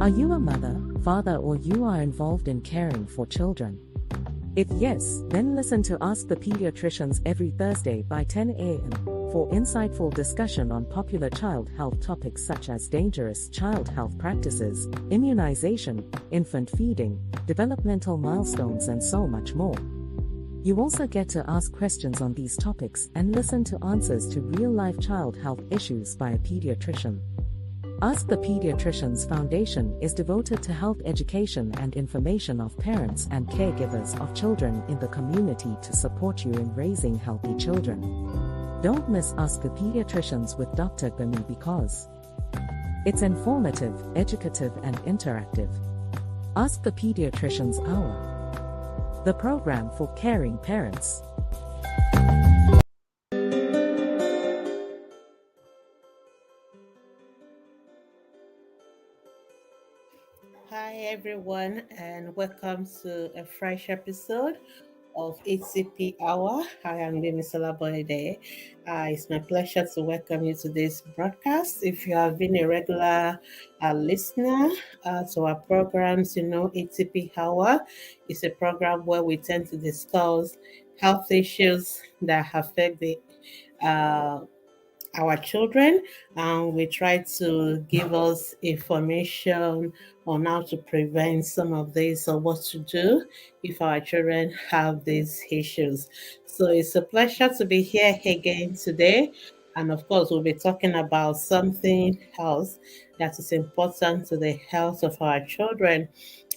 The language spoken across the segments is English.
Are you a mother, father, or you are involved in caring for children? If yes, then listen to Ask the Pediatricians every Thursday by 10 a.m. for insightful discussion on popular child health topics such as dangerous child health practices, immunization, infant feeding, developmental milestones, and so much more. You also get to ask questions on these topics and listen to answers to real-life child health issues by a pediatrician. Ask the Pediatricians Foundation is devoted to health education and information of parents and caregivers of children in the community to support you in raising healthy children. Don't miss Ask the Pediatricians with Dr. Gbemi because it's informative, educative, and interactive. Ask the Pediatricians Hour, the program for caring parents. Hi everyone, and welcome to a fresh episode of ACP Hour. I am Gbemisola Boyede. It's my pleasure to welcome you to this broadcast. If you have been a regular listener to our programs, you know ACP Hour is a program where we tend to discuss health issues that affect our children, and we try to give us information on how to prevent some of this or what to do if our children have these issues. So it's a pleasure to be here again today. And of course, we'll be talking about something else that is important to the health of our children.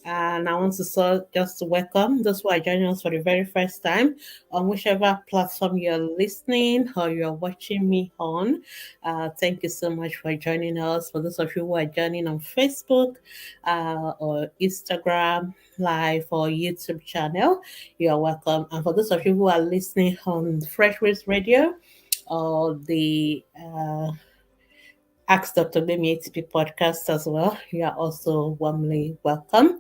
And I want to just welcome those who are joining us for the very first time on whichever platform you're listening or you're watching me on. Thank you so much for joining us. For those of you who are joining on Facebook or Instagram Live or YouTube channel, you are welcome. And for those of you who are listening on Fresh Waves Radio or the Ask Dr. Gbemi ATP podcast as well. You are also warmly welcome.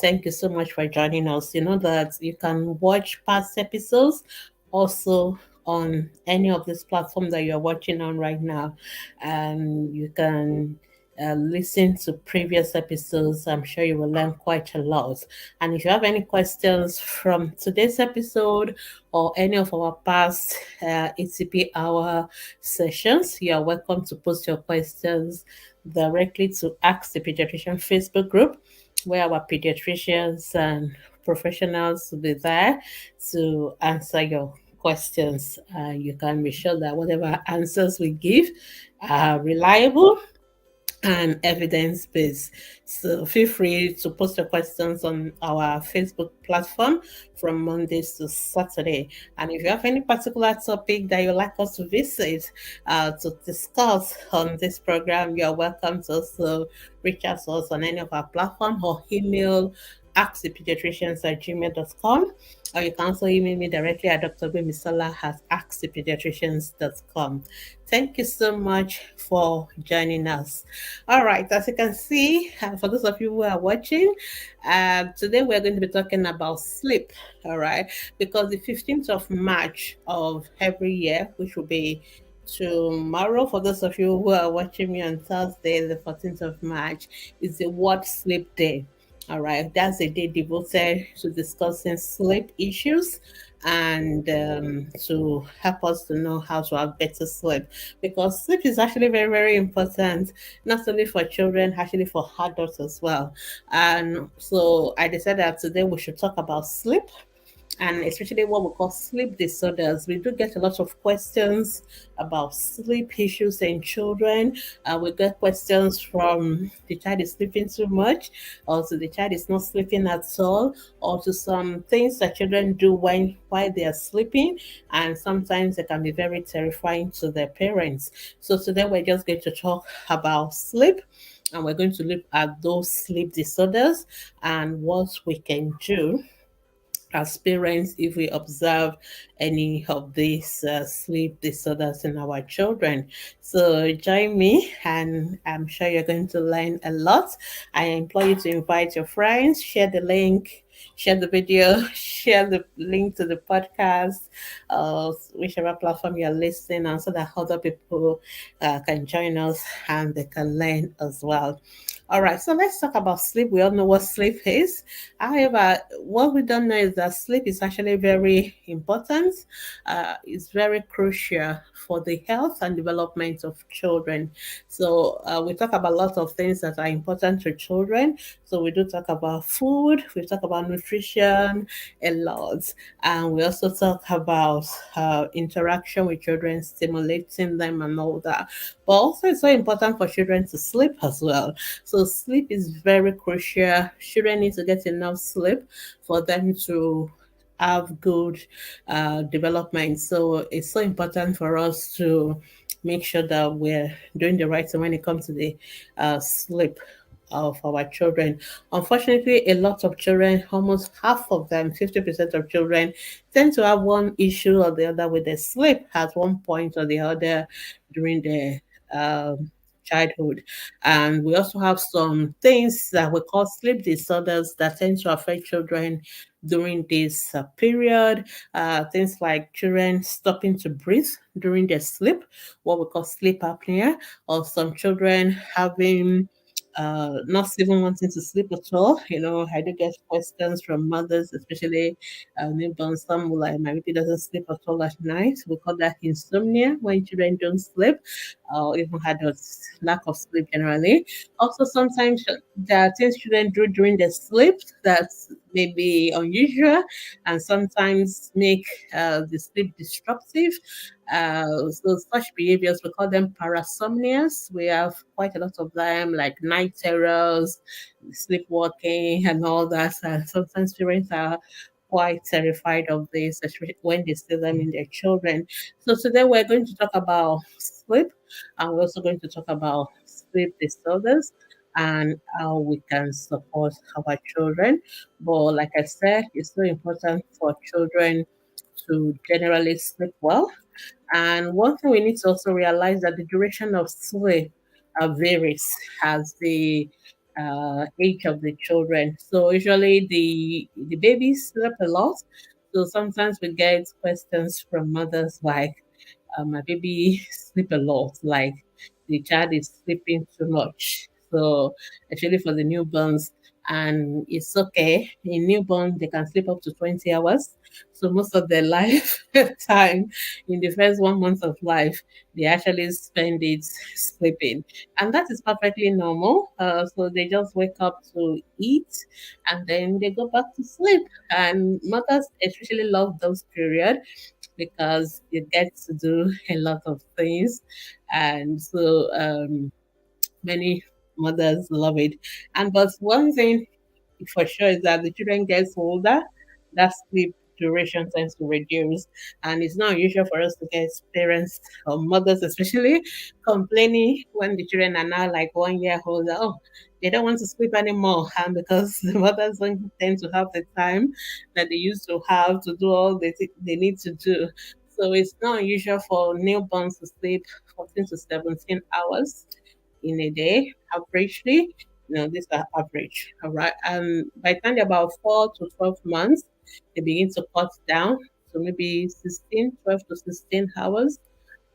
Thank you so much for joining us. You know that you can watch past episodes also on any of these platforms that you're watching on right now. And you can listen to previous episodes. I'm sure you will learn quite a lot. And if you have any questions from today's episode or any of our past ATP Hour sessions, you are welcome to post your questions directly to Ask the Pediatrician Facebook group, where our pediatricians and professionals will be there to answer your questions. You can be sure that whatever answers we give are reliable and evidence based. So feel free to post your questions on our Facebook platform from Mondays to Saturday. And if you have any particular topic that you'd like us to visit to discuss on this program, you're welcome to also reach out to us on any of our platforms or email askthepediatricians@gmail.com, or you can also email me directly at drgbemisola@askthepediatricians.com. Thank you so much for joining us. All right, as you can see, for those of you who are watching, today we're going to be talking about sleep. All right, because the 15th of March of every year, which will be tomorrow, for those of you who are watching me on Thursday, the 14th of March, is the World Sleep Day. All right, that's a day devoted to discussing sleep issues and to help us to know how to have better sleep, because sleep is actually very, very important, not only for children, actually for adults as well. And so I decided that today we should talk about sleep, and especially what we call sleep disorders. We do get a lot of questions about sleep issues in children. We get questions from the child is sleeping too much, or to the child is not sleeping at all, or to some things that children do while they are sleeping, and sometimes they can be very terrifying to their parents. So today we're just going to talk about sleep, and we're going to look at those sleep disorders and what we can do as parents if we observe any of these sleep disorders in our children. So join me, and I'm sure you're going to learn a lot. I implore you to invite your friends, share the link, share the video, share the link to the podcast, whichever platform you're listening on, so that other people can join us and they can learn as well. All right, so let's talk about sleep. We all know what sleep is. However, what we don't know is that sleep is actually very important. It's very crucial for the health and development of children. So we talk about lots of things that are important to children. So we do talk about food, we talk about nutrition, a lot, and we also talk about interaction with children, stimulating them, and all that. But also, it's so important for children to sleep as well. So sleep is very crucial. Children need to get enough sleep for them to have good development. So it's so important for us to make sure that we're doing the right thing when it comes to the sleep of our children. Unfortunately, a lot of children, almost half of them, 50% of children, tend to have one issue or the other with their sleep at one point or the other during their childhood. And we also have some things that we call sleep disorders that tend to affect children during this period. Things like children stopping to breathe during their sleep, what we call sleep apnea, or some children having not even wanting to sleep at all. You know, I do get questions from mothers, especially newborns. Some will like, my baby doesn't sleep at all at night. We call that insomnia when children don't sleep, or even adults lack of sleep generally. Also, sometimes there are things children do during their sleep that may be unusual and sometimes make the sleep disruptive. So such behaviors, we call them parasomnias. We have quite a lot of them, like night terrors, sleepwalking, and all that. And sometimes parents are quite terrified of this, especially when they see them in their children. So today we're going to talk about sleep, and we're also going to talk about sleep disorders and how we can support our children. But like I said, it's so important for children to generally sleep well. And one thing we need to also realize that the duration of sleep varies as the age of the children. So usually the babies sleep a lot. So sometimes we get questions from mothers like, my baby sleep a lot, like the child is sleeping too much. So actually for the newborns, and it's okay. In newborn, they can sleep up to 20 hours. So most of their life time in the first 1 month of life, they actually spend it sleeping. And that is perfectly normal. So they just wake up to eat and then they go back to sleep. And mothers especially love those periods because you get to do a lot of things. And so many mothers love it. And but one thing for sure is that the children gets older, that sleep duration tends to reduce. And it's not usual for us to get parents or mothers especially complaining when the children are now like 1 year old. Oh, they don't want to sleep anymore. And because the mothers don't tend to have the time that they used to have to do all they need to do. So it's not unusual for newborns to sleep 14 to 17 hours in a day, averagely. No, these are average. All right. And by the time they're about 4 to 12 months, they begin to cut down to maybe 16, 12 to 16 hours.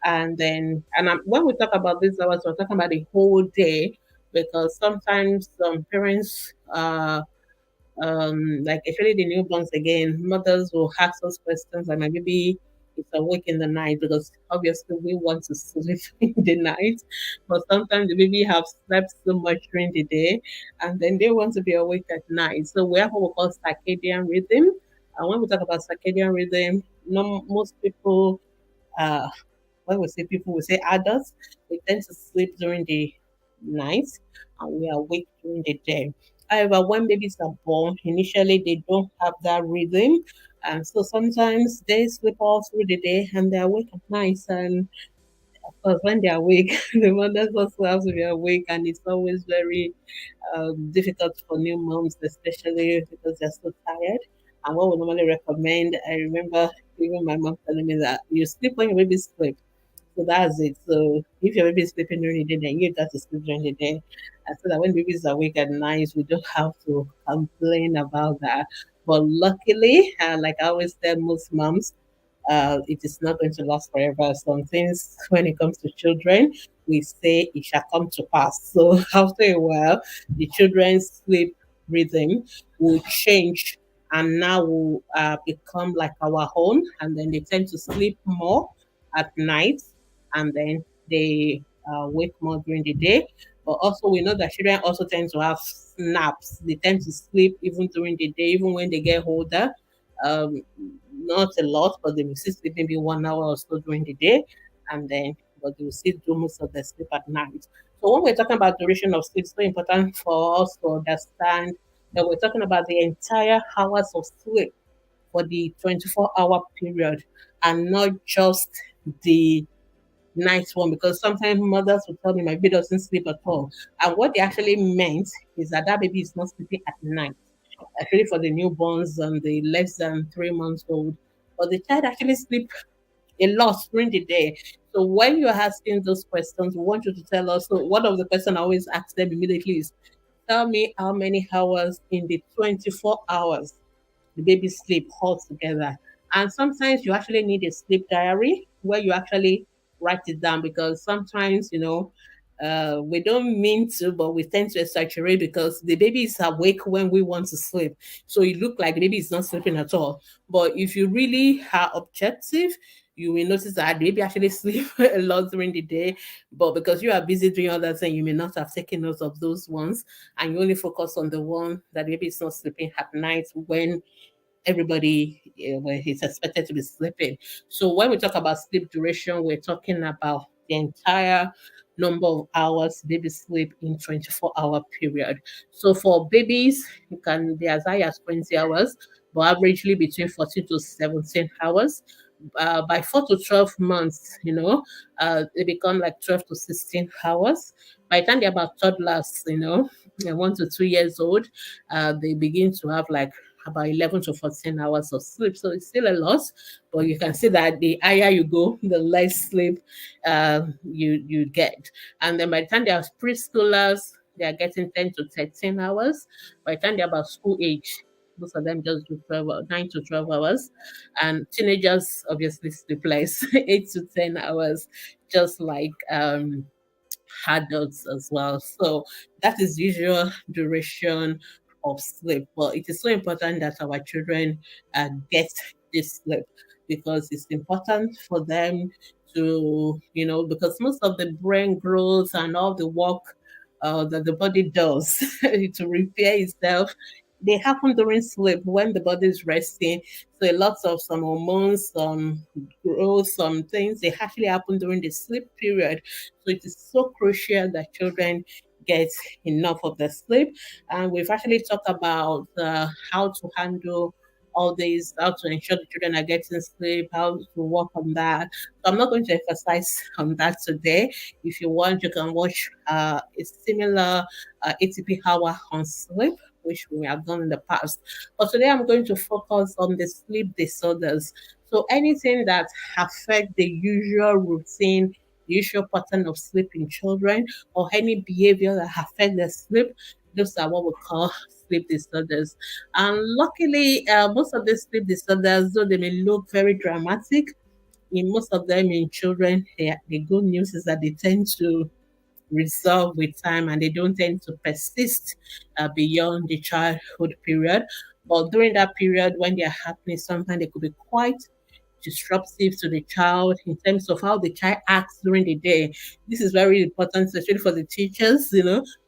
And then, when we talk about these hours, we're talking about the whole day because sometimes some parents like especially the newborns again, mothers will ask us questions like my baby is awake in the night because obviously we want to sleep in the night, but sometimes the baby have slept so much during the day and then they want to be awake at night. So we have what we call circadian rhythm. And when we talk about circadian rhythm, no, most people uh when we say people, we say adults, we tend to sleep during the night and we are awake during the day. However, when babies are born, initially they don't have that rhythm. And so sometimes they sleep all through the day and they're awake at night. And of course, when they're awake, the mothers also have to be awake. And it's always very difficult for new moms, especially because they're so tired. And what we normally recommend, I remember even my mom telling me that you sleep when your baby sleep. So that's it. So if your baby is sleeping during the day, then you got to sleep during the day. And so that when baby is awake at night, we don't have to complain about that. But luckily, like I always tell most moms, it is not going to last forever. Some things when it comes to children, we say it shall come to pass. So after a while, the children's sleep rhythm will change and now will become like our own, and then they tend to sleep more at night, and then they wake more during the day. But also, we know that children also tend to have naps. They tend to sleep even during the day, even when they get older. Um, Not a lot, but they will still sleep maybe 1 hour or so during the day, and then but they will still do most of their sleep at night. So when we're talking about duration of sleep, it's so important for us to understand that we're talking about the entire hours of sleep for the 24-hour period and not just the night one, because sometimes mothers will tell me my baby doesn't sleep at all. And what they actually meant is that that baby is not sleeping at night. Actually, for the newborns and the less than 3 months old, but the child actually sleep a lot during the day. So when you're asking those questions, we want you to tell us. So one of the questions I always ask them immediately is, tell me how many hours in the 24 hours the baby sleep all together. And sometimes you actually need a sleep diary where you actually write it down, because sometimes, we don't mean to, but we tend to exaggerate because the baby is awake when we want to sleep. So it look like the baby is not sleeping at all. But if you really are objective, you will notice that the baby actually sleep a lot during the day, but because you are busy doing other things, you may not have taken note of those ones, and you only focus on the one that the baby is not sleeping at night when everybody where he's expected to be sleeping. So when we talk about sleep duration, we're talking about the entire number of hours baby sleep in 24-hour period. So for babies, it can be as high as 20 hours, but averagely between 14 to 17 hours. By 4 to 12 months, they become like 12 to 16 hours. By the time they're about toddlers, 1 to 2 years old, they begin to have like about 11 to 14 hours of sleep. So it's still a lot, but you can see that the higher you go, the less sleep you get. And then by the time they are preschoolers, they are getting 10 to 13 hours. By the time they're about school age, most of them just do 9 to 12 hours. And teenagers obviously sleep less, 8 to 10 hours, just like adults as well. So that is usual duration of sleep. But it is so important that our children get this sleep, because it's important for them to, because most of the brain growth and all the work that the body does to repair itself, they happen during sleep when the body is resting. So a lot of some hormones, some growth, some things, they actually happen during the sleep period. So it is so crucial that children get enough of the sleep. And we've actually talked about how to handle all these, how to ensure the children are getting sleep, how to work on that. So I'm not going to emphasize on that today. If you want, you can watch a similar ATP hour on sleep, which we have done in the past. But today I'm going to focus on the sleep disorders. So anything that affect the usual routine, the usual pattern of sleep in children, or any behavior that affect the sleep, those are what we call sleep disorders. And luckily, most of the sleep disorders, though they may look very dramatic, in most of them in children, the good news is that they tend to resolve with time, and they don't tend to persist beyond the childhood period. But during that period, when they are happening, sometimes they could be quite disruptive to the child in terms of how the child acts during the day. This is very important, especially for the teachers.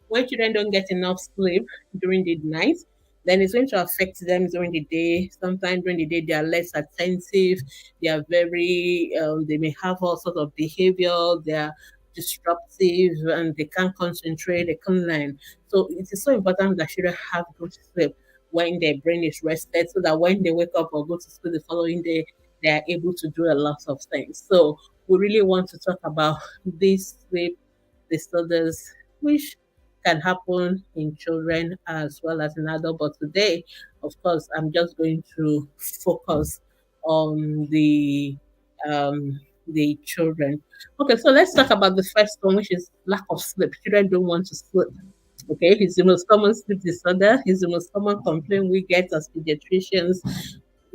When children don't get enough sleep during the night, then it's going to affect them during the day. Sometimes during the day, they are less attentive. They are very, they may have all sorts of behavior. They are disruptive and they can't concentrate. They can't learn. So it is so important that children have good sleep when their brain is rested, so that when they wake up or go to school the following day, they are able to do a lot of things. So we really want to talk about these sleep disorders, which can happen in children as well as in adults. But today, of course, I'm just going to focus on the children. Okay, so let's talk about the first one, which is lack of sleep. Children don't want to sleep. Okay, it's the most common sleep disorder. It's the most common complaint we get as pediatricians.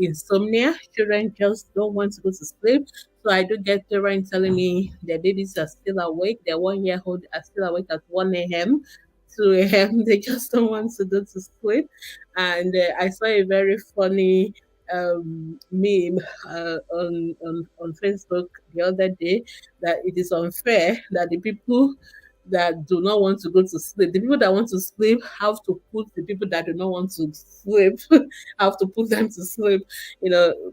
insomnia. Children just don't want to go to sleep. So I do get parents telling me their babies are still awake. Their 1 year old are still awake at 1 a.m., 2 a.m. They just don't want to go to sleep. And I saw a very funny meme on Facebook the other day, that it is unfair that the people that do not want to go to sleep, the people that want to sleep have to put the people that do not want to sleep, have to put them to sleep.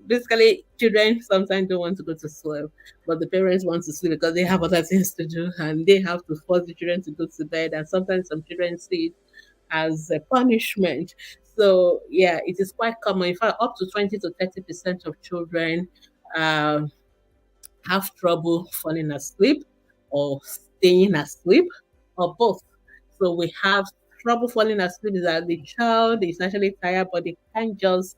Basically, children sometimes don't want to go to sleep, but the parents want to sleep because they have other things to do, and they have to force the children to go to bed. And sometimes some children see it as a punishment. So yeah, it is quite common. In fact, up to 20 to 30% of children uh, have trouble falling asleep or staying asleep or both. So we have trouble falling asleep is that the child is actually tired, but they can't just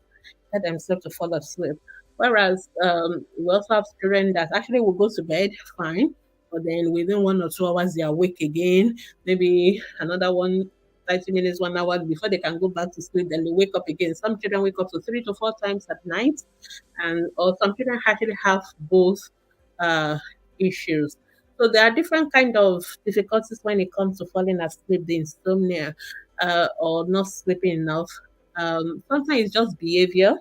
get themselves to fall asleep. Whereas we also have children that actually will go to bed fine, but then within 1 or 2 hours they're awake again. Maybe another 30 minutes, 1 hour before they can go back to sleep, then they wake up again. Some children wake up to 3 to 4 times at night, and or some children actually have both uh, issues. So there are different kind of difficulties when it comes to falling asleep, the insomnia, or not sleeping enough. Sometimes it's just behavior.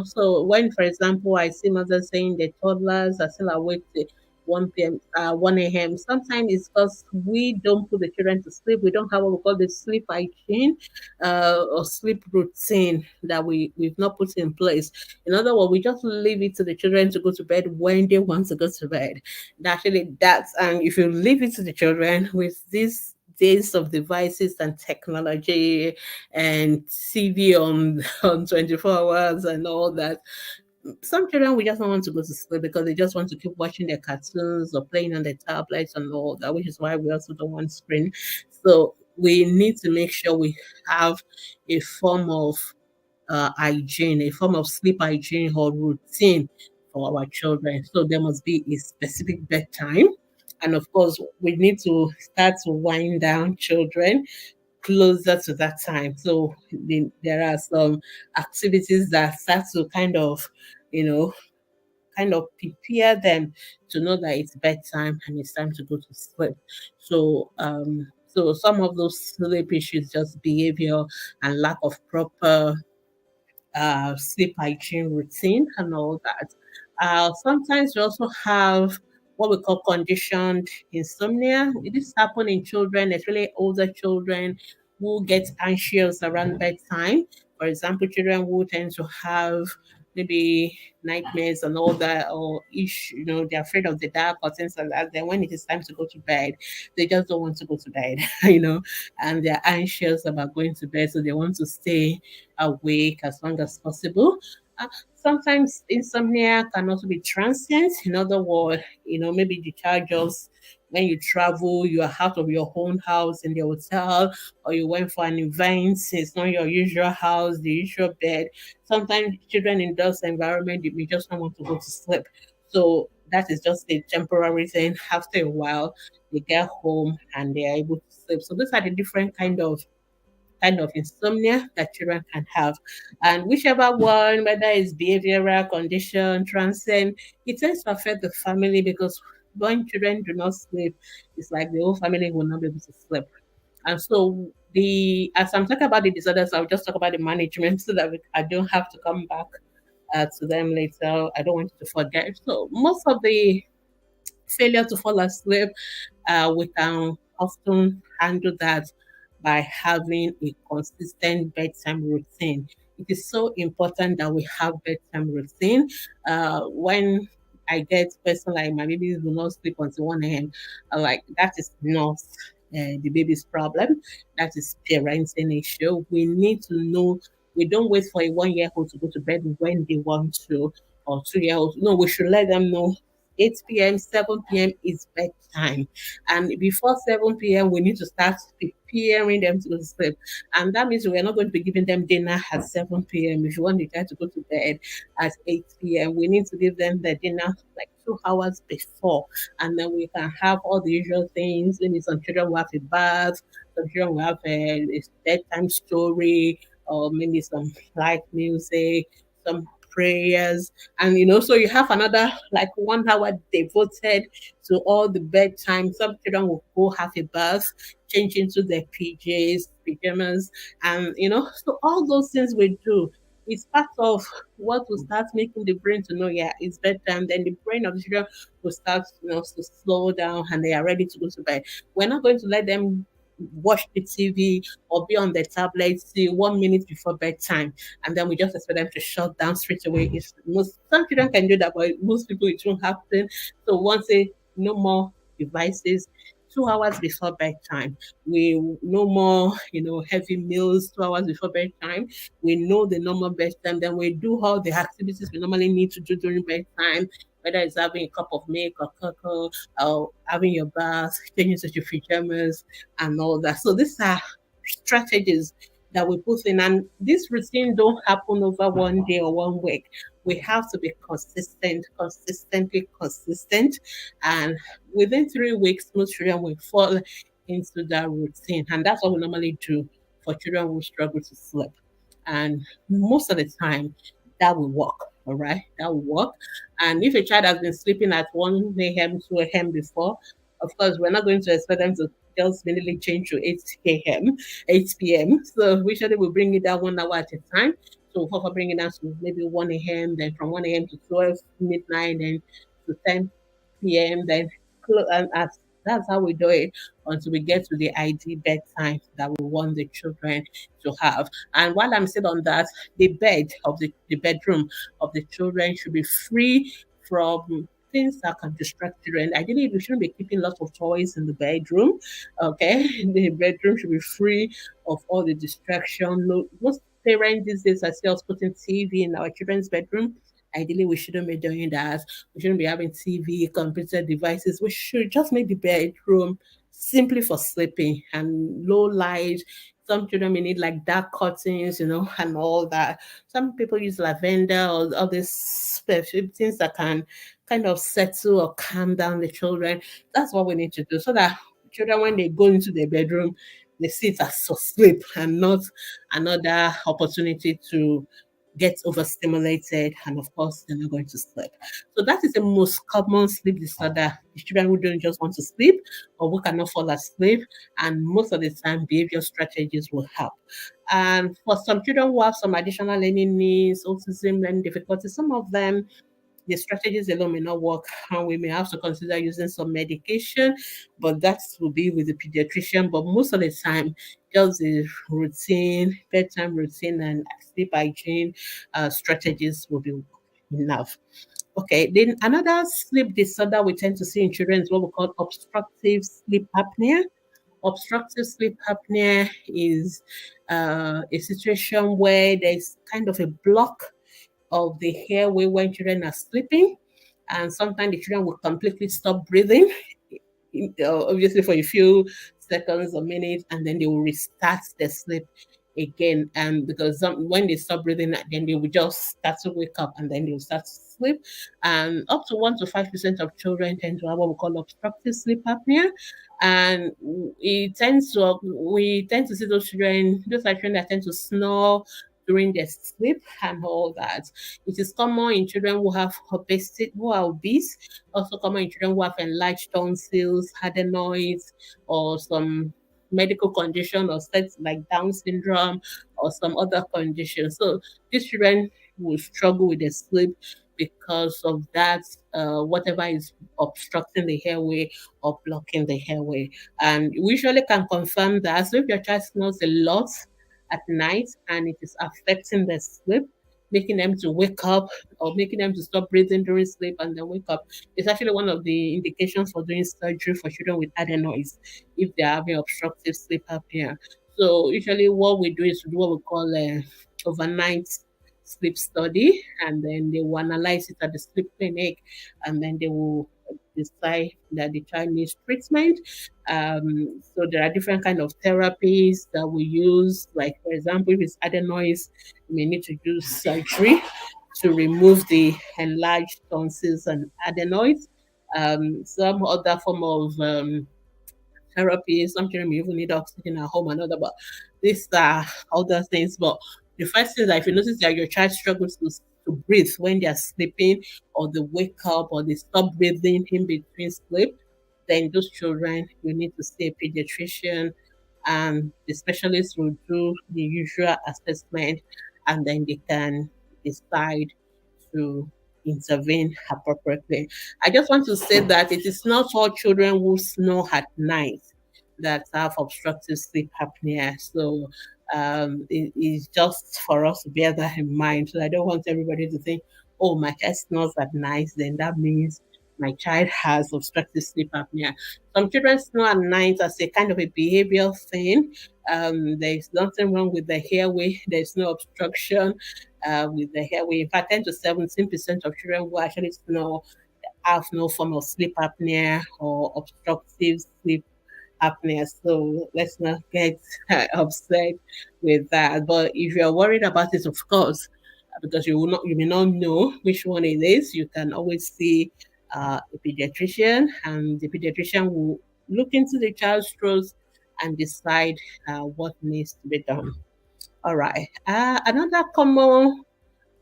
So when, for example, I see mothers saying their toddlers are still awake till 1 p.m., 1 a.m., sometimes it's because we don't put the children to sleep. We don't have what we call the sleep hygiene or sleep routine that we've not put in place. In other words, we just leave it to the children to go to bed when they want to go to bed. Actually, and if you leave it to the children with this days of devices and technology and TV on 24 hours and all that. Some children we just don't want to go to sleep because they just want to keep watching their cartoons or playing on their tablets and all that, which is why we also don't want screen. So we need to make sure we have a form of hygiene, a form of sleep hygiene or routine for our children. So there must be a specific bedtime. And of course, we need to start to wind down children closer to that time. So there are some activities that start to you know, kind of prepare them to know that it's bedtime and it's time to go to sleep. So some of those sleep issues, just behavior and lack of proper sleep hygiene routine and all that. Sometimes we also have what we call conditioned insomnia. This happen in children, especially older children who get anxious around bedtime. For example, children who tend to have maybe nightmares and all that, or they're afraid of the dark or things like that. Then when it is time to go to bed, they just don't want to go to bed, and they're anxious about going to bed, so they want to stay awake as long as possible. Sometimes insomnia can also be transient. In other words, maybe the child just when you travel, you are out of your own house in the hotel, or you went for an event, it's not your usual house, the usual bed. Sometimes children in those environment, they may just not want to go to sleep. So that is just a temporary thing. After a while, they get home and they are able to sleep. So those are the different kind of insomnia that children can have. And whichever one, whether it's behavioral condition, transient, it tends to affect the family because when children do not sleep, it's like the whole family will not be able to sleep. And so as I'm talking about the disorders, I'll just talk about the management so that I don't have to come back to them later. I don't want you to forget. So most of the failure to fall asleep, we can often handle that by having a consistent bedtime routine. It is so important that we have bedtime routine. When I get person like my babies will not sleep until 1 a.m., like that is not the baby's problem. That is parenting issue. We need to know. We don't wait for a 1 year old to go to bed when they want to, or 2 year old. No, we should let them know 8 p.m., 7 p.m. is bedtime. And before 7 p.m., we need to start preparing them to go to sleep. And that means we're not going to be giving them dinner at 7 p.m. If you want the child to go to bed at 8 p.m., we need to give them the dinner like 2 hours before. And then we can have all the usual things. Maybe some children will have a bath, some children will have a bedtime story, or maybe some light music. some prayers, and so you have another like 1 hour devoted to all the bedtime. Some children will go have a bath, change into their pajamas, and so all those things we do is part of what will start making the brain to know, yeah, it's bedtime. Then the brain of the children will start, to slow down, and they are ready to go to bed. We're not going to let them watch the TV or be on their tablet till 1 minute before bedtime, and then we just expect them to shut down straight away. It's most Some children can do that, but most people it won't happen. So once say no more devices, 2 hours before bedtime. We no more, heavy meals 2 hours before bedtime. We know the normal bedtime. Then we do all the activities we normally need to do during bedtime, whether it's having a cup of milk or cocoa, or having your bath, changing to your pajamas, and all that. So these are strategies that we put in, and this routine don't happen over 1 day or 1 week. We have to be consistent, and within 3 weeks, most children will fall into that routine, and that's what we normally do for children who struggle to sleep. And most of the time, that will work. All right, that will work. And if a child has been sleeping at 1 a.m., 2 a.m. before, of course, we're not going to expect them to just immediately change to 8 a.m., 8 p.m. So we usually will bring it down 1 hour at a time. So we'll bring it down to maybe 1 a.m., then from 1 a.m. to 12 midnight, then to 10 p.m., then and that's how we do it until we get to the ideal bedtime that we want the children to have. And while I'm still on that, the bedroom of the children should be free from things that can distract children. Ideally, we shouldn't be keeping lots of toys in the bedroom. Okay, the bedroom should be free of all the distraction. No, most parents these days are still putting TV in our children's bedroom. Ideally, we shouldn't be doing that. We shouldn't be having TV, computer devices. We should just make the bedroom simply for sleeping and low light. Some children may need like dark curtains, and all that. Some people use lavender or all these perfume things that can kind of settle or calm down the children. That's what we need to do so that children, when they go into their bedroom, they see it as for sleep and not another opportunity to get overstimulated, and of course they're not going to sleep. So that is the most common sleep disorder. The children who don't just want to sleep or who cannot fall asleep, and most of the time behavior strategies will help. And for some children who have some additional learning needs, autism, learning difficulties, some of them the strategies alone may not work, and we may have to consider using some medication, but that will be with the pediatrician. But most of the time, just the routine, bedtime routine, and sleep hygiene strategies will be enough. Okay, then another sleep disorder we tend to see in children is what we call obstructive sleep apnea. Obstructive sleep apnea is a situation where there's kind of a block of the airway when children are sleeping, and sometimes the children will completely stop breathing, obviously for a few seconds or minutes, and then they will restart their sleep again. And because when they stop breathing, then they will just start to wake up, and then they will start to sleep. And up to 1 to 5% of children tend to have what we call obstructive sleep apnea. And we tend to see those are children that tend to snore during their sleep and all that. It is common in children who have obesity, who are obese, also common in children who have enlarged tonsils, adenoids, or some medical condition or things like Down syndrome or some other condition. So these children will struggle with their sleep because of that, whatever is obstructing the airway or blocking the airway. And we usually can confirm that. So if your child snores a lot at night and it is affecting their sleep, making them to wake up or making them to stop breathing during sleep and then wake up, it's actually one of the indications for doing surgery for children with adenoids if they're having obstructive sleep apnea. So usually what we do is to do what we call a overnight sleep study, and then they will analyze it at the sleep clinic, and then they will decide that the child needs treatment. So there are different kind of therapies that we use. Like for example, if it's adenoids, we may need to do surgery to remove the enlarged tonsils and adenoids. Some other form of therapy. Some children may even need oxygen at home and other, but these are other things. But the first thing is that if you notice that your child struggles to to breathe when they are sleeping, or they wake up, or they stop breathing in between sleep, then those children you need to see a pediatrician, and the specialist will do the usual assessment, and then they can decide to intervene appropriately. I just want to say that it is not all children who snore at night that have obstructive sleep apnea. So it is just for us to bear that in mind. So I don't want everybody to think, oh, my child snores at night, then that means my child has obstructive sleep apnea. Some children snore at night as a kind of a behavioral thing. There's nothing wrong with the airway. There's no obstruction with the airway. In fact, 10 to 17% of children who actually snore have no form of sleep apnea or obstructive sleep apnea. So let's not get upset with that. But if you're worried about it, of course, because you may not know which one it is, you can always see a pediatrician, and the pediatrician will look into the child's throat and decide what needs to be done. All right. Another common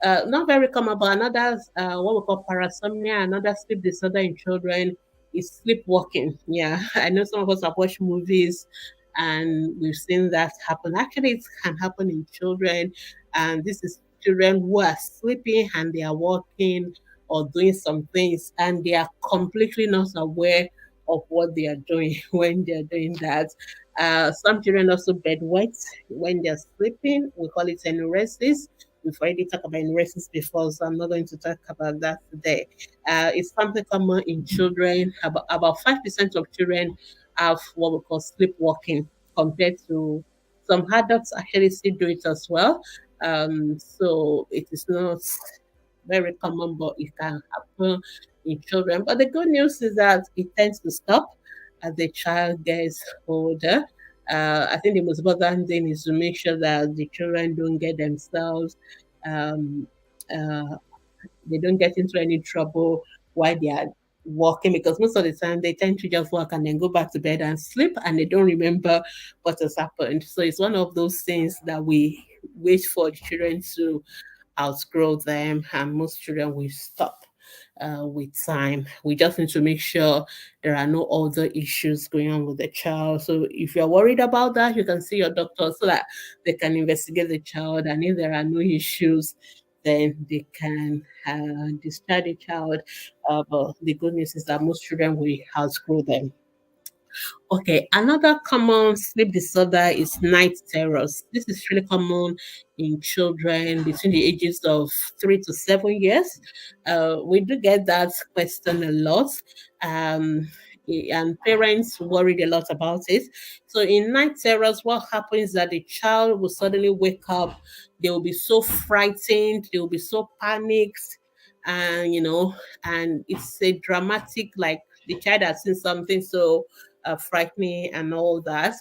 not very common, but another what we call parasomnia, another sleep disorder in children is sleepwalking. Yeah, I know some of us have watched movies and we've seen that happen. Actually, it can happen in children, and this is children who are sleeping and they are walking or doing some things, and they are completely not aware of what they are doing when they are doing that. Some children also bedwet when they're sleeping. We call it enuresis. We've already talked about enuresis before, so I'm not going to talk about that today. It's something common in children. About 5% of children have what we call sleepwalking, compared to some adults actually still do it as well. So it is not very common, but it can happen in children. But the good news is that it tends to stop as the child gets older. I think the most important thing is to make sure that the children don't get themselves, um, uh, they don't get into any trouble while they are walking, because most of the time they tend to just walk and then go back to bed and sleep, and they don't remember what has happened. So it's one of those things that we wait for the children to outgrow them, and most children will stop with time. We just need to make sure there are no other issues going on with the child. So if you're worried about that, you can see your doctor so that they can investigate the child, and if there are no issues, then they can discharge the child. But the good news is that most children will outgrow them. Okay, another common sleep disorder is night terrors. This is really common in children between the ages of 3 to 7 years. We do get that question a lot, um, and parents worried a lot about it. So, in night terrors, what happens is that the child will suddenly wake up, they will be so frightened, they will be so panicked, and and it's a dramatic, like the child has seen something so frightening and all that.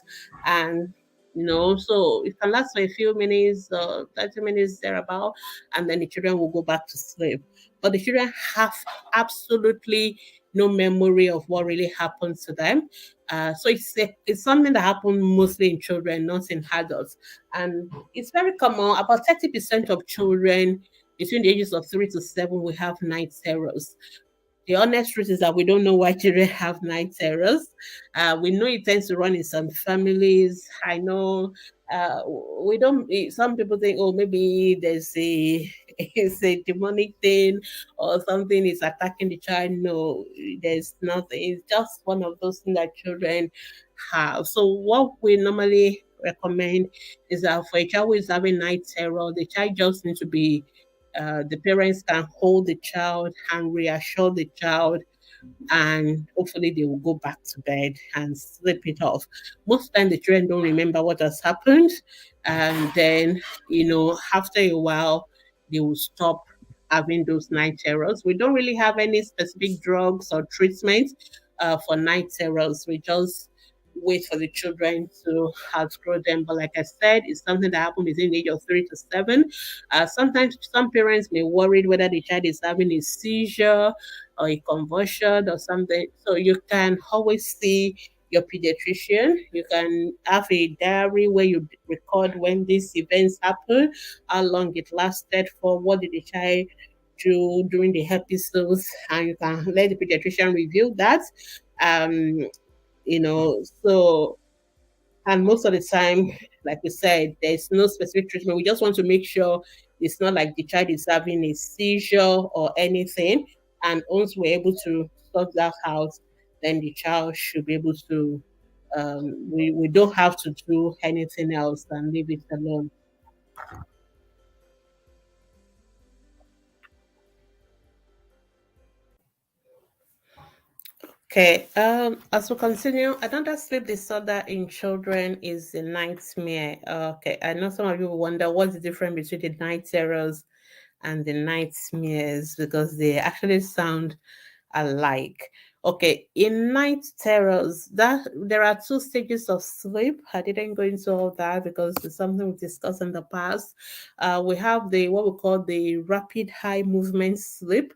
And so it can last for a few minutes, 30 minutes thereabout, and then the children will go back to sleep. But the children have absolutely no memory of what really happened to them. So it's something that happens mostly in children, not in adults. And it's very common. About 30% of children between the ages of 3 to 7 will have night terrors. The honest truth is that we don't know why children have night terrors. We know it tends to run in some families. I know we don't. Some people think, oh, maybe there's a it's a demonic thing or something is attacking the child. No, there's nothing. It's just one of those things that children have. So what we normally recommend is that for a child who is having night terror, the child just needs to be the parents can hold the child and reassure the child, and hopefully they will go back to bed and sleep it off. Most time the children don't remember what has happened, and then after a while they will stop having those night terrors. We don't really have any specific drugs or treatment for night terrors. We just wait for the children to outgrow them. But like I said, it's something that happens between the age of 3 to 7. Sometimes some parents may worried whether the child is having a seizure or a convulsion or something. So you can always see your pediatrician. You can have a diary where you record when these events happen, how long it lasted for, what did the child do during the episodes, and you can let the pediatrician review that. Um, so, and most of the time, like we said, there's no specific treatment. We just want to make sure it's not like the child is having a seizure or anything. And once we're able to sort that out, then the child should be able to, we don't have to do anything else and leave it alone. Okay, as we continue, another sleep disorder in children is the nightmare. Okay, I know some of you will wonder what's the difference between the night terrors and the nightmares because they actually sound alike. Okay, in night terrors, that there are two stages of sleep. I didn't go into all that because it's something we discussed in the past. We have the what we call the rapid high movement sleep.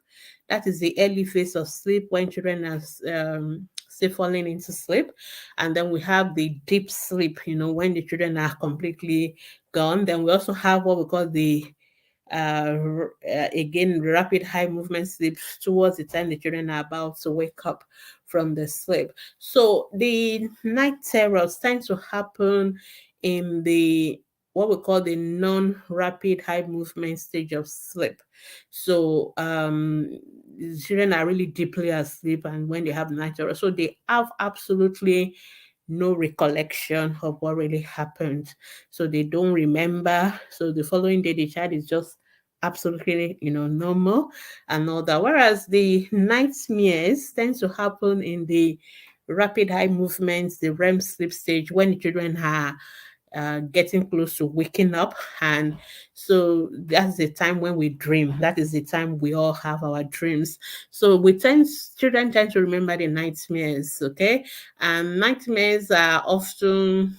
That is the early phase of sleep when children are still falling into sleep, and then we have the deep sleep. When the children are completely gone. Then we also have what we call the again, rapid high movement sleep towards the time the children are about to wake up from the sleep. So the night terrors tend to happen in the what we call the non-rapid high movement stage of sleep. So the children are really deeply asleep, and when they have night terror, so they have absolutely no recollection of what really happened. So they don't remember. So the following day, the child is just absolutely, normal and all that. Whereas the nightmares tend to happen in the rapid eye movements, the REM sleep stage when the children are getting close to waking up. And so that's the time when we dream. That is the time we all have our dreams. So children tend to remember the nightmares, okay? And nightmares are often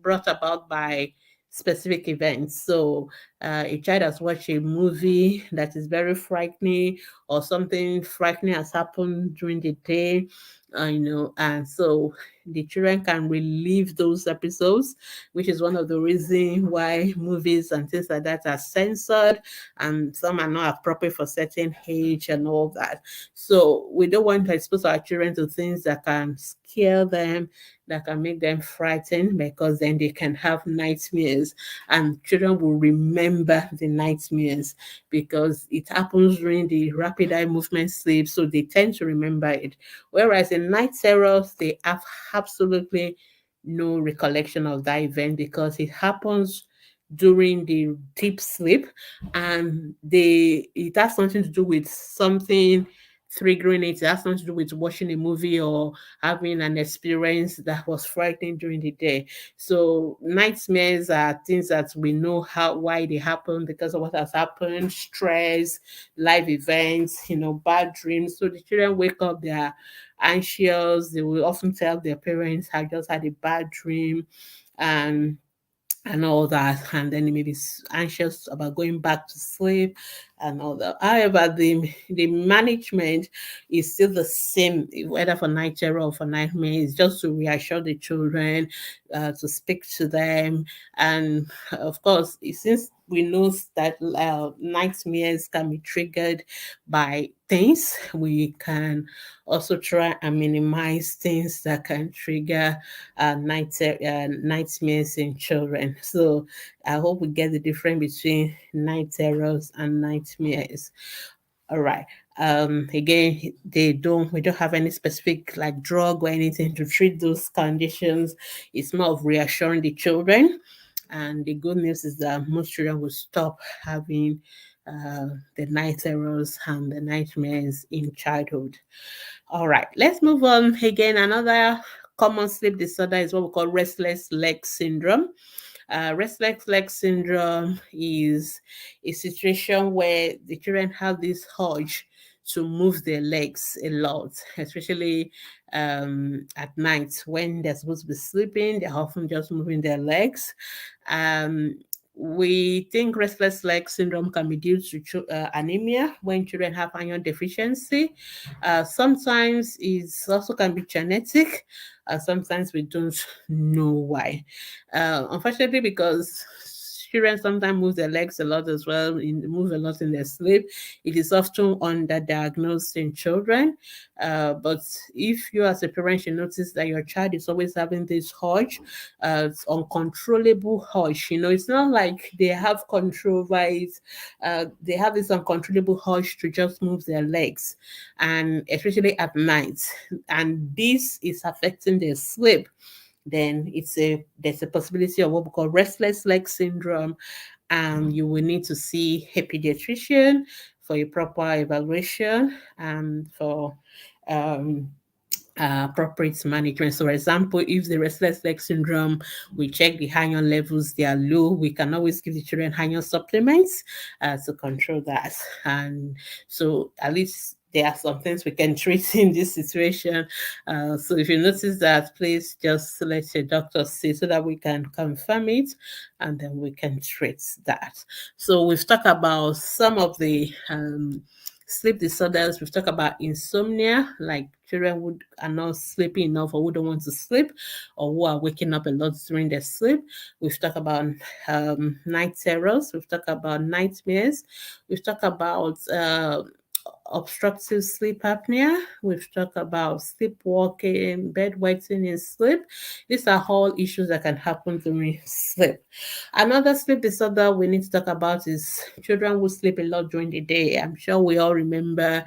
brought about by specific events. So a child has watched a movie that is very frightening, or something frightening has happened during the day, and so the children can relive those episodes, which is one of the reasons why movies and things like that are censored, and some are not appropriate for certain age and all that. So we don't want to expose our children to things that can scare them, that can make them frightened, because then they can have nightmares, and children will remember the nightmares because it happens during the rapid eye movement sleep, so they tend to remember it. Whereas in night terrors, they have absolutely no recollection of that event because it happens during the deep sleep, and it has something to do with something triggering it. It has something to do with watching a movie or having an experience that was frightening during the day. So nightmares are things that we know why they happen, because of what has happened, stress, life events, bad dreams. So the children wake up, they are anxious. They will often tell their parents, I just had a bad dream. And all that, and then he may be anxious about going back to sleep and all that. However, the management is still the same, whether for night terror or for nightmare. It's just to reassure the children, to speak to them, and of course, since we know that nightmares can be triggered by things, we can also try and minimize things that can trigger nightmares in children. So I hope we get the difference between night terrors and nightmares. All right. Again, we don't have any specific like drug or anything to treat those conditions. It's more of reassuring the children. And the good news is that most children will stop having the night terrors and the nightmares in childhood. All right, let's move on. Again, another common sleep disorder is what we call restless leg syndrome. Restless leg syndrome is a situation where the children have this urge to move their legs a lot, especially at night when they're supposed to be sleeping. They're often just moving their legs. Um, We think restless leg syndrome can be due to anemia when children have iron deficiency. Sometimes it also can be genetic. Sometimes we don't know why. Unfortunately, because children sometimes move their legs a lot as well, move a lot in their sleep. It is often underdiagnosed in children. But if you as a parent you notice that your child is always having this urge, it's uncontrollable urge, it's not like they have control over it. They have this uncontrollable urge to just move their legs, and especially at night, and this is affecting their sleep. Then there's a possibility of what we call restless leg syndrome, and you will need to see a pediatrician for a proper evaluation and for um, appropriate management. So, for example, if the restless leg syndrome, we check the iron levels, they are low, we can always give the children iron supplements to control that. And so, at least there are some things we can treat in this situation. So, if you notice that, please just let your doctor see so that we can confirm it and then we can treat that. So, we've talked about some of the sleep disorders. We've talked about insomnia, like children who are not sleeping enough or who don't want to sleep or who are waking up a lot during their sleep. We've talked about night terrors. We've talked about nightmares. We've talked about obstructive sleep apnea. We've talked about sleepwalking, bedwetting in sleep. These are all issues that can happen during sleep. Another sleep disorder we need to talk about is children who sleep a lot during the day. I'm sure we all remember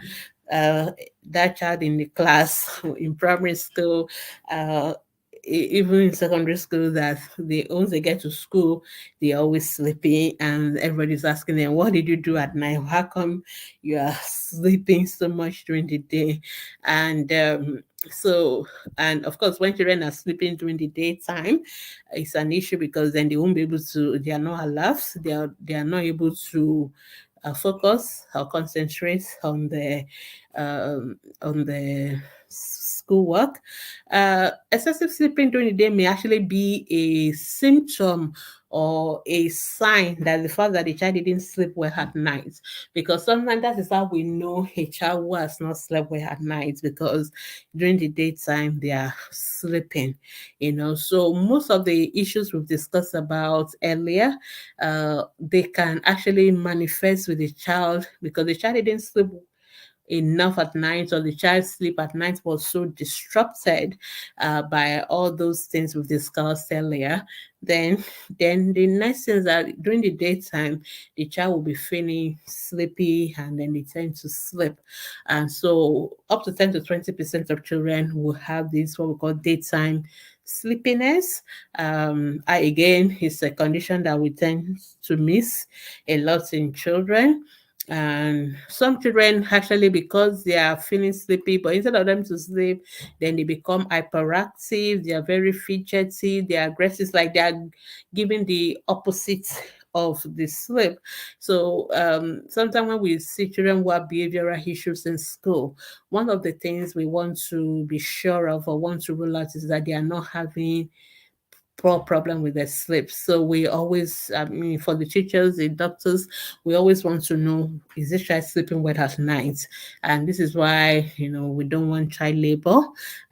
uh, that child in the class in primary school, uh, even in secondary school, that once they get to school, they're always sleeping, and everybody's asking them, "What did you do at night? How come you are sleeping so much during the day?" And so, and of course, when children are sleeping during the daytime, it's an issue because then they won't be able to. They are not alert. They are not able to focus or concentrate on the schoolwork. Excessive sleeping during the day may actually be a symptom or a sign that the fact that the child didn't sleep well at night, because sometimes that is how we know a child who has not slept well at night, because during the daytime they are sleeping. So most of the issues we've discussed about earlier, they can actually manifest with the child because the child didn't sleep enough at night, or the child's sleep at night was so disrupted by all those things we've discussed earlier. Then the next thing is that during the daytime the child will be feeling sleepy and then they tend to sleep. And so up to 10 to 20% of children will have this what we call daytime sleepiness. Again, it's a condition that we tend to miss a lot in children. And some children actually, because they are feeling sleepy, but instead of them to sleep, then they become hyperactive, they are very fidgety, they are aggressive, like they are giving the opposite of the sleep. So sometimes when we see children who have behavioral issues in school, one of the things we want to be sure of or want to rule out is that they are not having problem with their sleep. So we always, I mean, for the teachers, the doctors, we always want to know, is this child sleeping well at night? And this is why, we don't want child labor,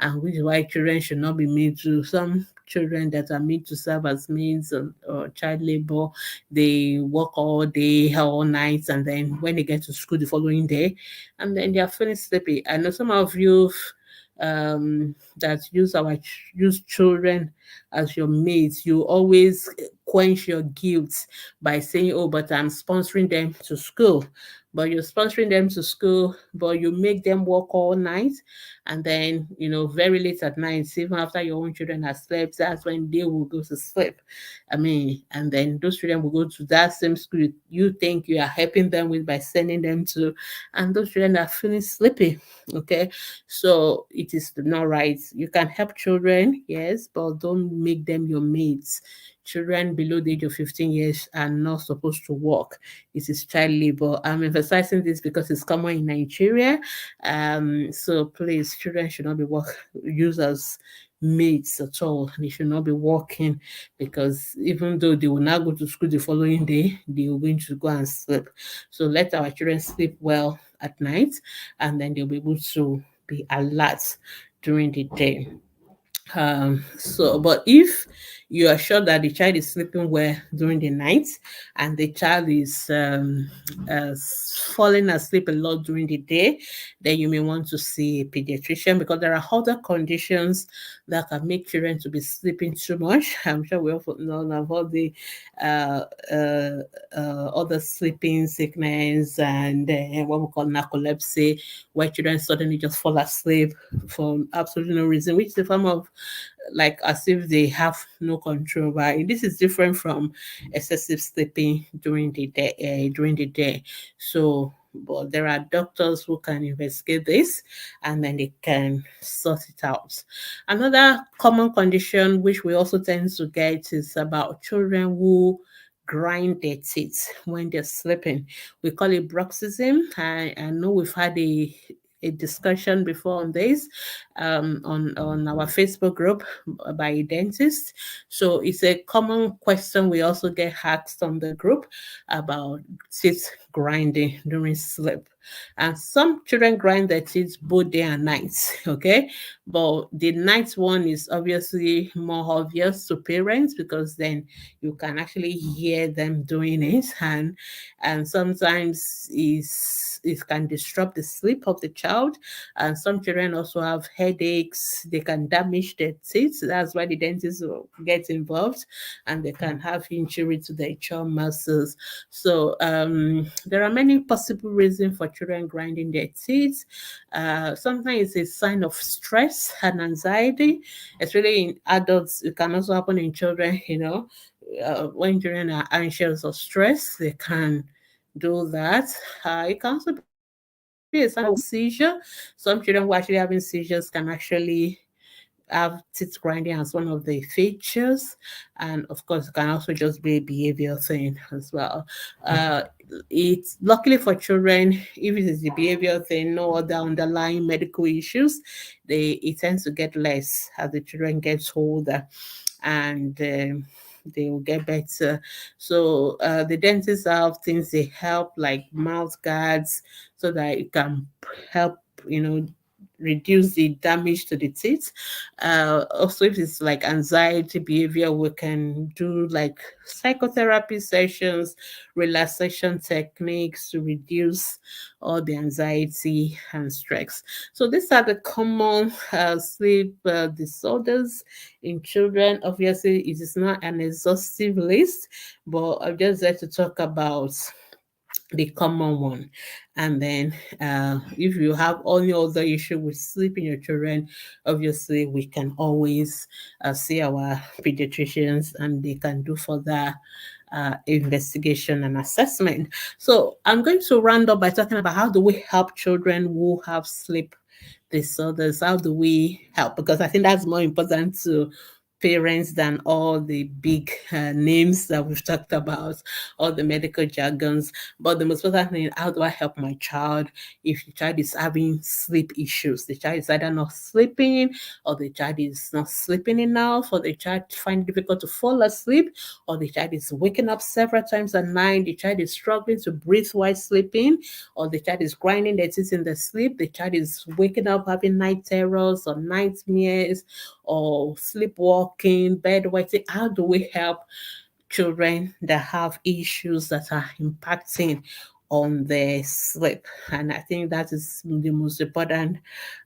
and which is why children should not be made to some children that are made to serve as maids or child labor. They work all day, all night, and then when they get to school the following day, and then they are feeling sleepy. I know some of you that use children as your mates, you always quench your guilt by saying, "Oh, but I'm sponsoring them to school." But you're sponsoring them to school, but you make them work all night, and then very late at night, even after your own children have slept, that's when they will go to sleep. I mean, and then those children will go to that same school you think you are helping them with by sending them to, and those children are feeling sleepy. Okay, so it is not right. You can help children, yes, but don't make them your mates. Children below the age of 15 years are not supposed to work. It is child labor. I'm emphasizing this because it's common in Nigeria. So please, children should not be used as mates at all. They should not be walking, because even though they will not go to school the following day, they are going to go and sleep. So let our children sleep well at night, and then they'll be able to be alert during the day. But if you are sure that the child is sleeping well during the night, and the child is uh, falling asleep a lot during the day, then you may want to see a pediatrician, because there are other conditions that can make children to be sleeping too much. I'm sure we all know of all the uh, uh, other sleeping sickness, and what we call narcolepsy, where children suddenly just fall asleep for absolutely no reason, which is a form of, like, as if they have no control. Right? This is different from excessive sleeping during the day. So, but there are doctors who can investigate this, and then they can sort it out. Another common condition which we also tend to get is about children who grind their teeth when they're sleeping. We call it bruxism. I know we've had a discussion before on this, on our Facebook group by a dentist. So it's a common question we also get asked on the group about teeth grinding during sleep. And some children grind their teeth both day and night, okay? But the night one is obviously more obvious to parents, because then you can actually hear them doing it, and sometimes it can disrupt the sleep of the child. And some children also have headaches. They can damage their teeth. That's why the dentist will get involved, and they can have injury to their jaw muscles. So there are many possible reasons for children grinding their teeth. Sometimes it's a sign of stress and anxiety. It's really in adults. It can also happen in children. When children are anxious or stressed, they can do that. It can also be a sign of seizure. Some children who actually having seizures can actually have teeth grinding as one of the features. And of course, it can also just be a behavioral thing as well. Uh, it's luckily for children, if it is a behavioral thing, no other underlying medical issues, it tends to get less as the children get older, and they will get better. So the dentists have things they help, like mouth guards, so that it can help, reduce the damage to the teeth. Also, if it's like anxiety behavior, we can do like psychotherapy sessions, relaxation techniques to reduce all the anxiety and stress. So these are the common sleep disorders in children. Obviously, it is not an exhaustive list, but I'm just there to talk about the common one. And then if you have any other issue with sleeping your children, obviously we can always see our pediatricians, and they can do further investigation and assessment. So I'm going to round up by talking about how do we help children who have sleep disorders. How do we help? Because I think that's more important to parents than all the big names that we've talked about, all the medical jargons. But the most important thing, how do I help my child if the child is having sleep issues? The child is either not sleeping, or the child is not sleeping enough, or the child find it difficult to fall asleep, or the child is waking up several times at night, the child is struggling to breathe while sleeping, or the child is grinding their teeth in their sleep, the child is waking up having night terrors or nightmares or sleepwalking, bedwetting. How do we help children that have issues that are impacting on their sleep? And I think that is the most important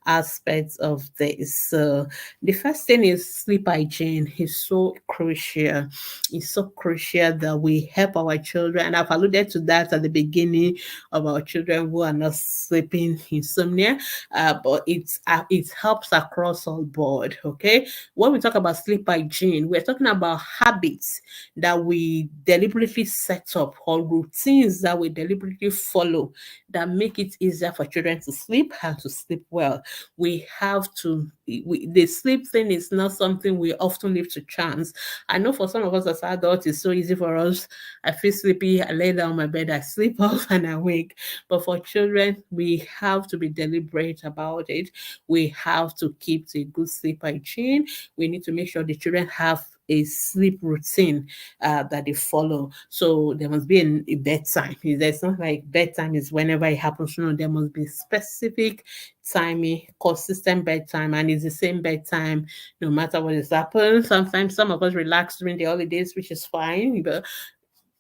aspect of this. So the first thing is sleep hygiene is so crucial. It's so crucial that we help our children. And I've alluded to that at the beginning of our children who are not sleeping, insomnia. But it helps across all board. Okay, when we talk about sleep hygiene, we're talking about habits that we deliberately set up, or routines that we deliberately completely follow that make it easier for children to sleep and to sleep well. We have to, the sleep thing is not something we often leave to chance. I know for some of us as adults, it's so easy for us. I feel sleepy, I lay down my bed, I sleep off and I wake. But for children, we have to be deliberate about it. We have to keep a good sleep hygiene. We need to make sure the children have a sleep routine that they follow. So there must be a bedtime. It's not like bedtime is whenever it happens. No, there must be specific timing, consistent bedtime, and it's the same bedtime no matter what has happened. Sometimes some of us relax during the holidays, which is fine, but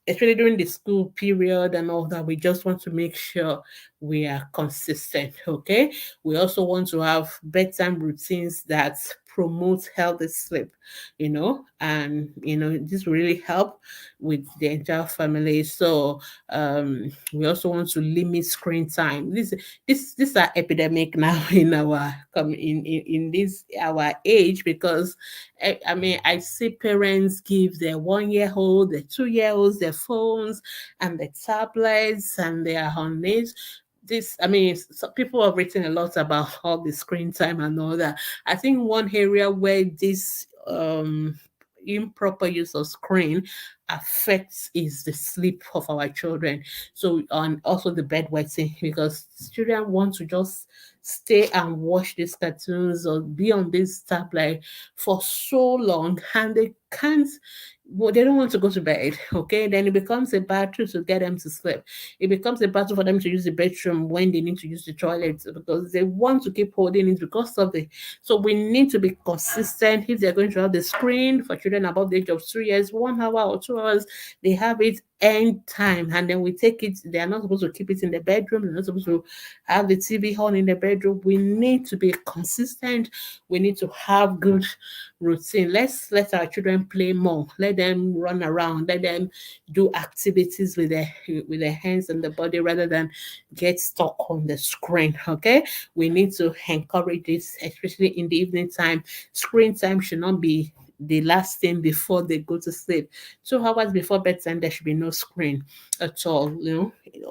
especially during the school period and all that, we just want to make sure we are consistent. Okay. We also want to have bedtime routines that promote healthy sleep, and this will really help with the entire family. So we also want to limit screen time. This are epidemic now in our in this our age, because I mean, I see parents give their 1 year old, their 2 year olds their phones and their tablets, and they are on it. This, I mean, people have written a lot about all the screen time and all that. I think one area where this improper use of screen affects is the sleep of our children. So, and also the bedwetting, because children want to just stay and watch these cartoons or be on this tablet for so long, and they can't, well, they don't want to go to bed. Okay, then it becomes a battle to get them to sleep. It becomes a battle for them to use the bedroom when they need to use the toilet, because they want to keep holding it because of the. So we need to be consistent. If they're going to have the screen for children above the age of 2 years, 1 hour or 2 hours, they have it end time, and then we take it. They are not supposed to keep it in the bedroom. They're not supposed to have the TV on in the bedroom. We need to be consistent. We need to have good routine. Let's let our children play more. Let them run around. Let them do activities with their hands and the body, rather than get stuck on the screen. Okay, we need to encourage this, especially in the evening time. Screen time should not be the last thing before they go to sleep. 2 hours before bedtime, there should be no screen at all.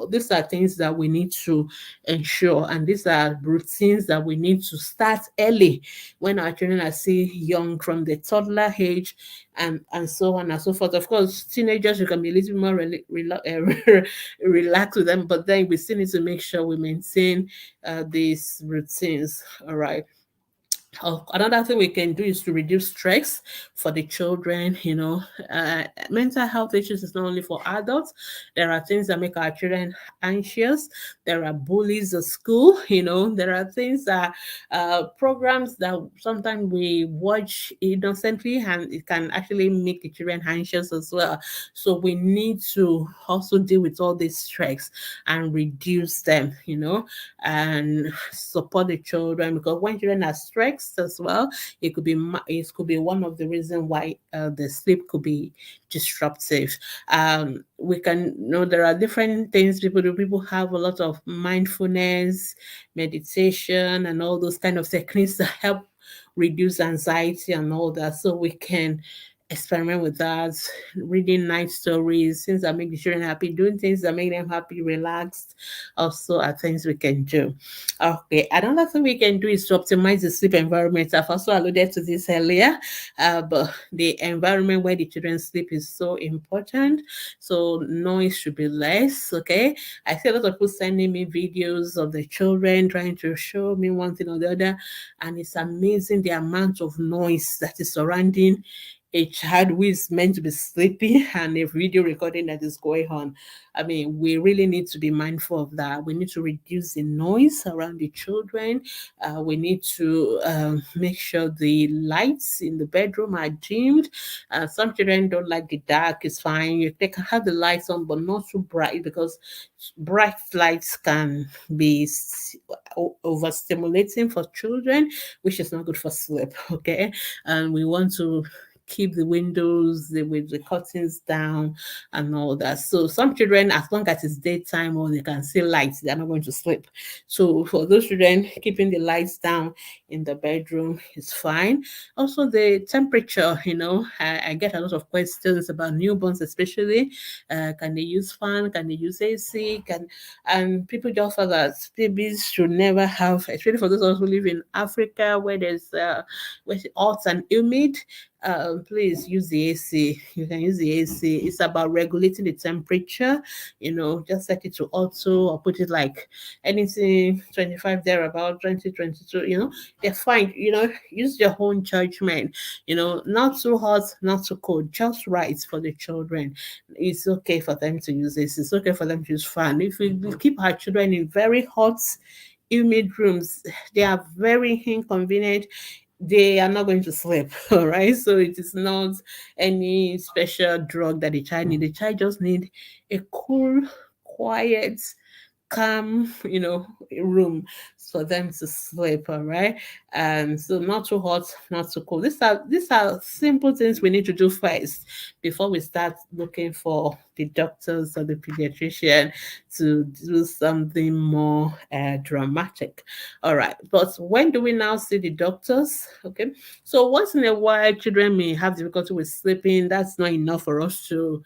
These are things that we need to ensure, and these are routines that we need to start early when our children are still young, from the toddler age and so on and so forth. Of course, teenagers, you can be a little more relaxed with them, but then we still need to make sure we maintain these routines. All right. Another thing we can do is to reduce stress for the children. Mental health issues is not only for adults. There are things that make our children anxious. There are bullies at school. There are things that programs that sometimes we watch innocently, and it can actually make the children anxious as well. So we need to also deal with all these stress and reduce them. And support the children, because when children are stressed as well, it could be one of the reasons why the sleep could be disruptive. We can know there are different things people do. People have a lot of mindfulness, meditation, and all those kind of techniques that help reduce anxiety and all that. So we can experiment with that, reading nice stories, things that make the children happy, doing things that make them happy, relaxed, also are things we can do. Okay, another thing we can do is to optimize the sleep environment. I've also alluded to this earlier, but the environment where the children sleep is so important. So noise should be less. Okay, I see a lot of people sending me videos of the children trying to show me one thing or the other, and it's amazing the amount of noise that is surrounding a child who is meant to be sleeping, and a video recording that is going on. I mean, we really need to be mindful of that. We need to reduce the noise around the children. We need to make sure the lights in the bedroom are dimmed. Some children don't like the dark. It's fine. They can have the lights on, but not too bright, because bright lights can be overstimulating for children, which is not good for sleep. Okay, and we want to keep the windows with the curtains down and all that. So some children, as long as it's daytime or they can see lights, they're not going to sleep. So for those children, keeping the lights down in the bedroom is fine. Also, the temperature, I get a lot of questions about newborns, especially. Can they use fan? Can they use AC? And people just thought that babies should never have, especially for those of us who live in Africa where it's hot and humid. Please use the AC. You can use the AC. It's about regulating the temperature. Just set it to auto or put it like anything 25 thereabout, 2022. They're fine. Use your own judgment. Not too hot, not too cold, just right for the children. It's okay for them to use this. It's okay for them to use fan. If we keep our children in very hot, humid rooms, they are very inconvenient. They are not going to sleep. All right. So it is not any special drug that the child needs. The child just need a cool, quiet, calm, room for them to sleep. All right. And so not too hot, not too cold. These are simple things we need to do first before we start looking for the doctors or the pediatrician to do something more dramatic. All right. But when do we now see the doctors? Okay. So once in a while, children may have difficulty with sleeping. That's not enough for us to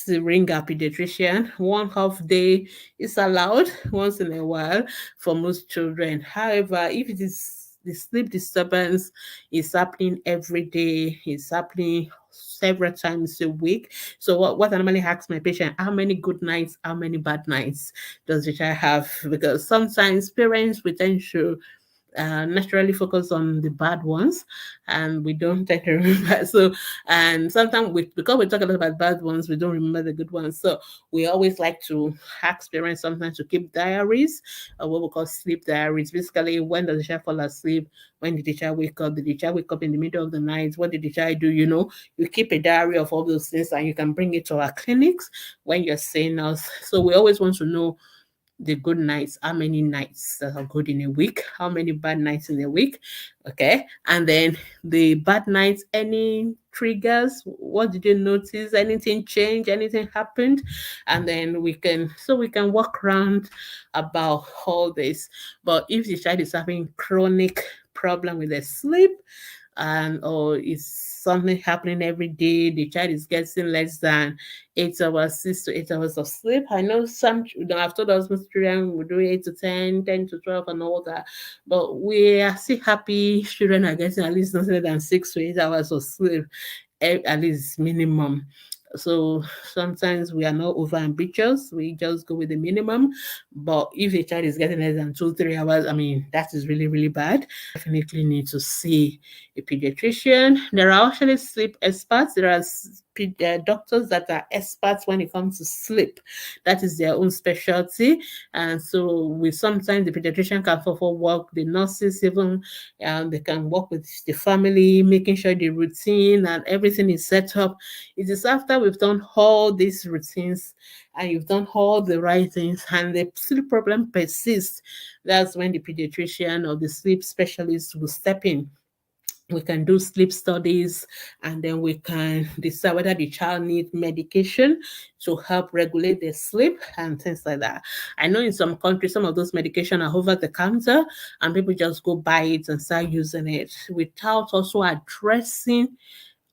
ring a pediatrician. 1/2 day is allowed once in a while for most children. However, if it is the sleep disturbance is happening every day, it's happening several times a week. So what I normally ask my patient, how many good nights, how many bad nights does the child have? Because sometimes parents will tend to naturally focus on the bad ones, and we don't tend to remember. So, and sometimes because we talk a lot about bad ones, we don't remember the good ones. So we always like to ask parents sometimes to keep diaries, what we call sleep diaries. Basically, when does the child fall asleep? When did the child wake up? Did the child wake up in the middle of the night? What did the child do? You keep a diary of all those things, and you can bring it to our clinics when you're seeing us. So we always want to know the good nights, how many nights that are good in a week, how many bad nights in a week. Okay. And then the bad nights, any triggers, what did you notice? Anything change? Anything happened? And then we can walk around about all this. But if the child is having chronic problem with their sleep, and or is something happening every day, the child is getting less than 8 hours, 6 to 8 hours of sleep. I know I've told us most children will do 8 to 10, 10 to 12 and all that, but we are still happy children are getting at least nothing less than 6 to 8 hours of sleep, at least minimum. So sometimes we are not over ambitious. We just go with the minimum. But if a child is getting less than 2, 3 hours, I mean, that is really, really bad. Definitely need to see a pediatrician. There are actually sleep experts. There are doctors that are experts when it comes to sleep. That is their own specialty. And so we sometimes the pediatrician can for work, the nurses even, they can work with the family, making sure the routine and everything is set up. It is after we've done all these routines and you've done all the right things and the sleep problem persists, that's when the pediatrician or the sleep specialist will step in. We can do sleep studies and then we can decide whether the child needs medication to help regulate their sleep and things like that. I know in some countries, some of those medication are over the counter and people just go buy it and start using it without also addressing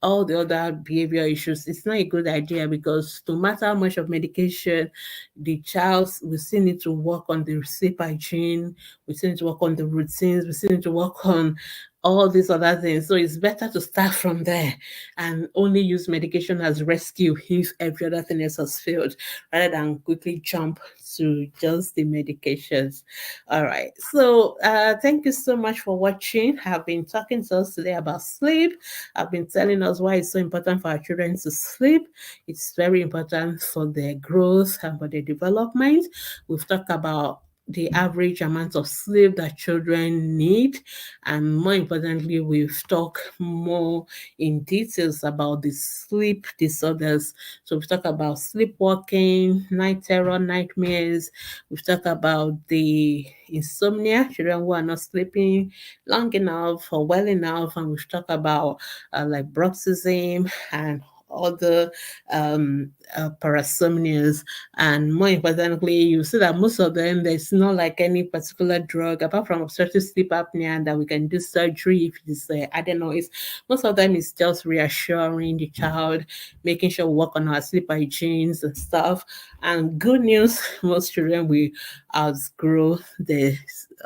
all the other behavior issues. It's not a good idea because no matter how much of medication, the child we still need to work on the sleep hygiene, we still need to work on the routines, we still need to work on all these other things. So it's better to start from there and only use medication as rescue if every other thing else has failed, rather than quickly jump to just the medications. All right. So thank you so much for watching. I've been talking to us today about sleep. I've been telling us why it's so important for our children to sleep. It's very important for their growth and for their development. We've talked about the average amount of sleep that children need, and more importantly, we've talked more in details about the sleep disorders. So we've talked about sleepwalking, night terror, nightmares. We've talked about the insomnia, children who are not sleeping long enough or well enough, and we've talked about like bruxism and other parasomnias. And more importantly, you see that most of them, there's not like any particular drug apart from obstructive sleep apnea that we can do surgery if it is adenoids. Most of them is just reassuring the child, making sure we work on our sleep hygienes and stuff. And good news, most children will outgrow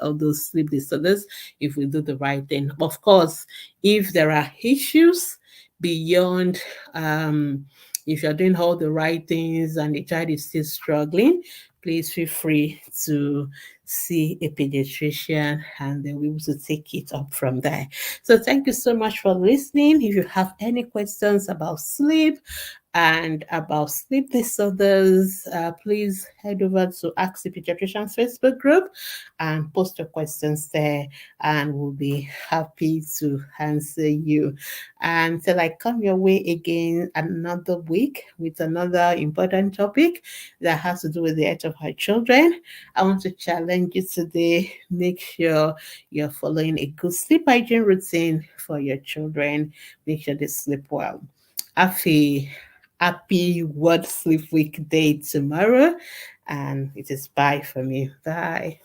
all those sleep disorders if we do the right thing. Of course, if there are issues beyond if you're doing all the right things and the child is still struggling, please feel free to see a pediatrician and they will be able to take it up from there. So thank you so much for listening. If you have any questions about sleep and about sleep disorders, please head over to Ask the Pediatrician's Facebook group and post your questions there, and we'll be happy to answer you. Until I come your way again another week with another important topic that has to do with the health of our children, I want to challenge you today. Make sure you're following a good sleep hygiene routine for your children. Make sure they sleep well. Happy World Sleep Week Day tomorrow, and it is bye for me. Bye.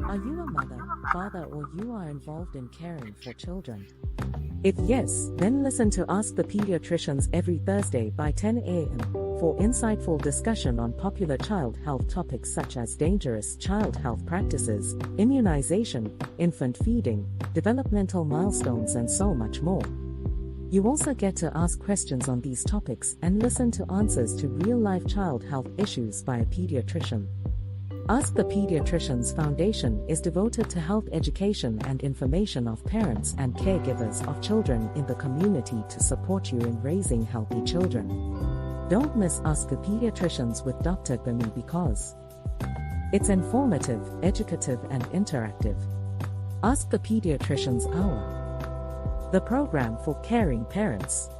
Are you a mother, father, or you are involved in caring for children? If yes, then listen to Ask the Pediatricians every Thursday by 10 a.m. for insightful discussion on popular child health topics such as dangerous child health practices, immunization, infant feeding, developmental milestones, and so much more. You also get to ask questions on these topics and listen to answers to real-life child health issues by a pediatrician. Ask the Pediatricians Foundation is devoted to health education and information of parents and caregivers of children in the community to support you in raising healthy children. Don't miss Ask the Pediatricians with Dr. Gbemi because it's informative, educative, and interactive. Ask the Pediatricians Hour, the program for caring parents.